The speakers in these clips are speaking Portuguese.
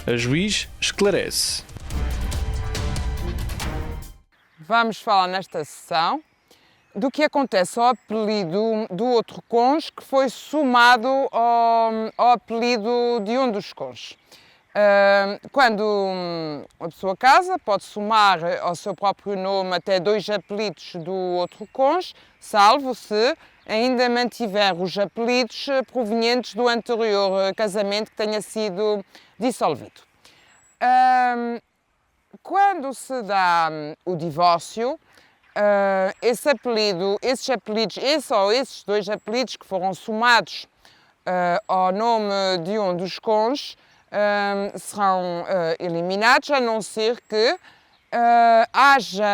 A juiz esclarece. Vamos falar nesta sessão do que acontece ao apelido do outro cônjuge que foi somado ao apelido de um dos cônjuges. Quando uma pessoa casa, pode somar ao seu próprio nome até 2 apelidos do outro cônjuge, salvo se ainda mantiver os apelidos provenientes do anterior casamento que tenha sido dissolvido. Quando se dá o divórcio, esses apelidos, esses 2 apelidos que foram somados ao nome de um dos cônjuges, serão eliminados, a não ser que haja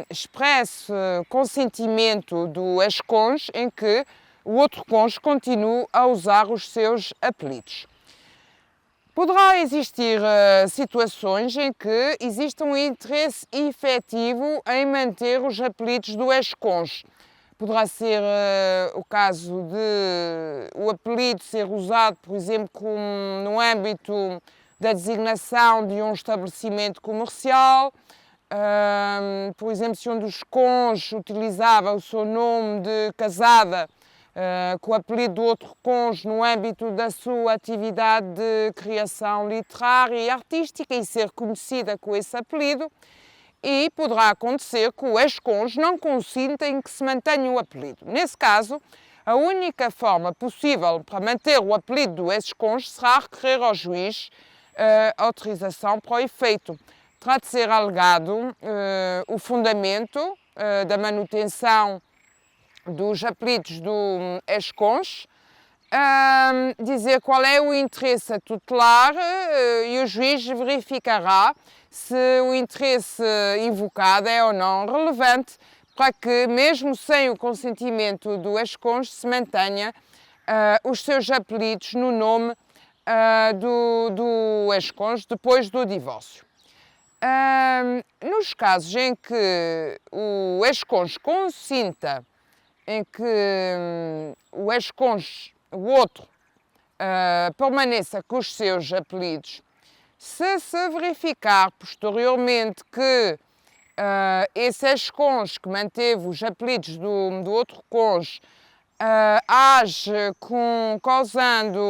expresso consentimento do ex-cônjuge em que o outro cônjuge continue a usar os seus apelidos. Poderá existir situações em que exista um interesse efetivo em manter os apelidos do ex-cônjuge. Poderá ser o caso de o apelido ser usado, por exemplo, no âmbito da designação de um estabelecimento comercial. Por exemplo, se um dos cônjuges utilizava o seu nome de casada com o apelido do outro cônjuge no âmbito da sua atividade de criação literária e artística e ser conhecida com esse apelido, e poderá acontecer que o ex-cônjuge não consinta em que se mantenha o apelido. Nesse caso, a única forma possível para manter o apelido do ex-cônjuge será recorrer ao juiz autorização para o efeito. Terá de ser alegado o fundamento da manutenção dos apelidos do ex-cônjuge, dizer qual é o interesse a tutelar e o juiz verificará se o interesse invocado é ou não relevante para que, mesmo sem o consentimento do ex-cônjuge, se mantenha os seus apelidos no nome do ex-cônjuge depois do divórcio. Nos casos em que o ex-cônjuge consinta em que o ex-cônjuge, o outro, permaneça com os seus apelidos, se verificar posteriormente que esse ex-cônjuge que manteve os apelidos do outro cônjuge age causando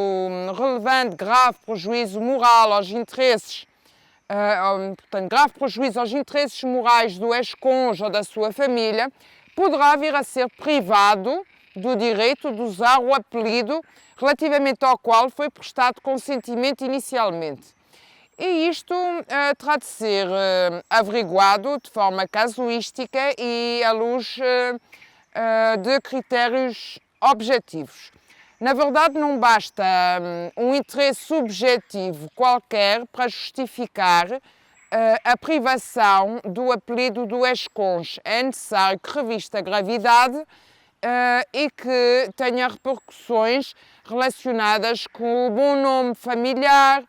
relevante, grave prejuízo moral aos interesses, portanto, grave prejuízo aos interesses morais do ex-cônjuge ou da sua família, poderá vir a ser privado do direito de usar o apelido relativamente ao qual foi prestado consentimento inicialmente. E isto terá de ser averiguado de forma casuística e à luz de critérios objetivos. Na verdade, não basta um interesse subjetivo qualquer para justificar a privação do apelido do ex-cônjuge. É necessário que revista gravidade e que tenha repercussões relacionadas com o bom nome familiar,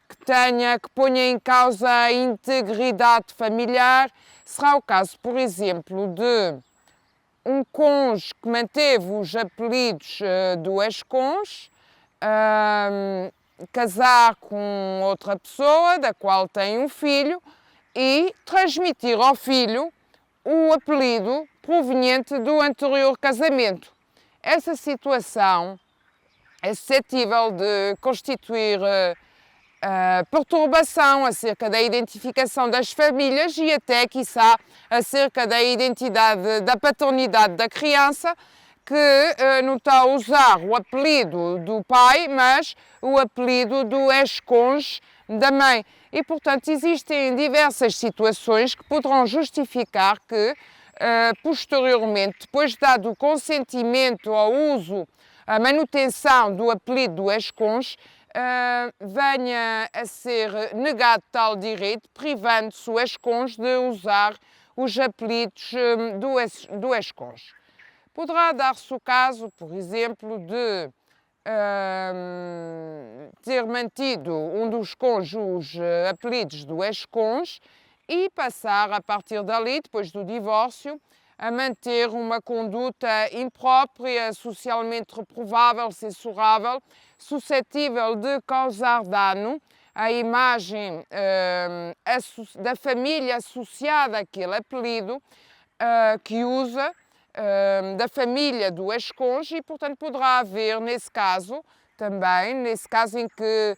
que ponha em causa a integridade familiar. Será o caso, por exemplo, de um cônjuge que manteve os apelidos do ex-cônjuge, casar com outra pessoa, da qual tem um filho, e transmitir ao filho o apelido proveniente do anterior casamento. Essa situação é suscetível de constituir perturbação acerca da identificação das famílias e até, quiçá, acerca da identidade da paternidade da criança, que não está a usar o apelido do pai, mas o apelido do ex-cônjuge da mãe. E, portanto, existem diversas situações que poderão justificar que, posteriormente, depois de dado o consentimento ao uso, à manutenção do apelido do ex-cônjuge, venha a ser negado tal direito, privando-se o ex-cônjuge de usar os apelidos do ex-cônjuge. Poderá dar-se o caso, por exemplo, de ter mantido um dos cônjuges apelidos do ex-cônjuge e passar, a partir dali, depois do divórcio, a manter uma conduta imprópria, socialmente reprovável, censurável, suscetível de causar dano a imagem da família associada àquele apelido que usa, da família do ex-cônjuge, e, portanto, poderá haver, nesse caso, também, nesse caso em que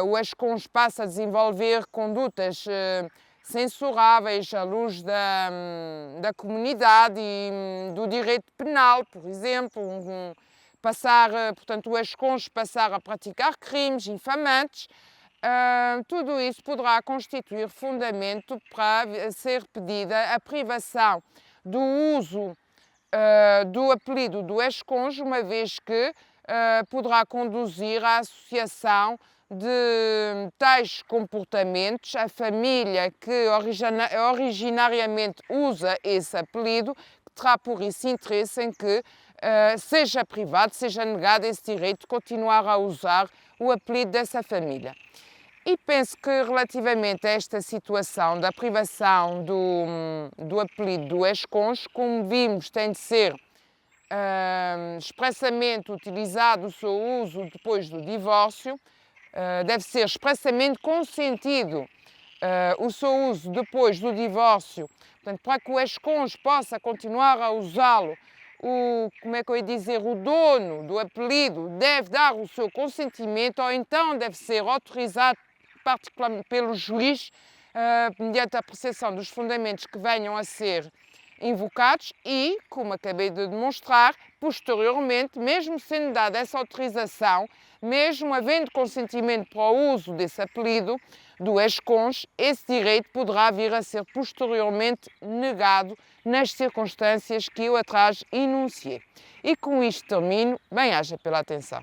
o ex-cônjuge passa a desenvolver condutas censuráveis à luz da comunidade e do direito penal, por exemplo, portanto, o ex-cônjuge passar a praticar crimes infamantes, tudo isso poderá constituir fundamento para ser pedida a privação do uso do apelido do ex-cônjuge, uma vez que poderá conduzir à associação de tais comportamentos. A família que originariamente usa esse apelido terá por isso interesse em que seja privado, seja negado esse direito de continuar a usar o apelido dessa família. E penso que, relativamente a esta situação da privação do apelido do ex-cônjuge, como vimos, tem de ser expressamente utilizado o seu uso depois do divórcio, deve ser expressamente consentido o seu uso depois do divórcio, portanto, para que o ex-cônjuge possa continuar a usá-lo. Como é que eu ia dizer, o dono do apelido deve dar o seu consentimento, ou então deve ser autorizado particularmente pelo juiz, mediante a apreciação dos fundamentos que venham a ser invocados e, como acabei de demonstrar, posteriormente, mesmo sendo dada essa autorização, mesmo havendo consentimento para o uso desse apelido do ex-cônjuge, esse direito poderá vir a ser posteriormente negado nas circunstâncias que eu atrás enunciei. E com isto termino. Bem-aja pela atenção.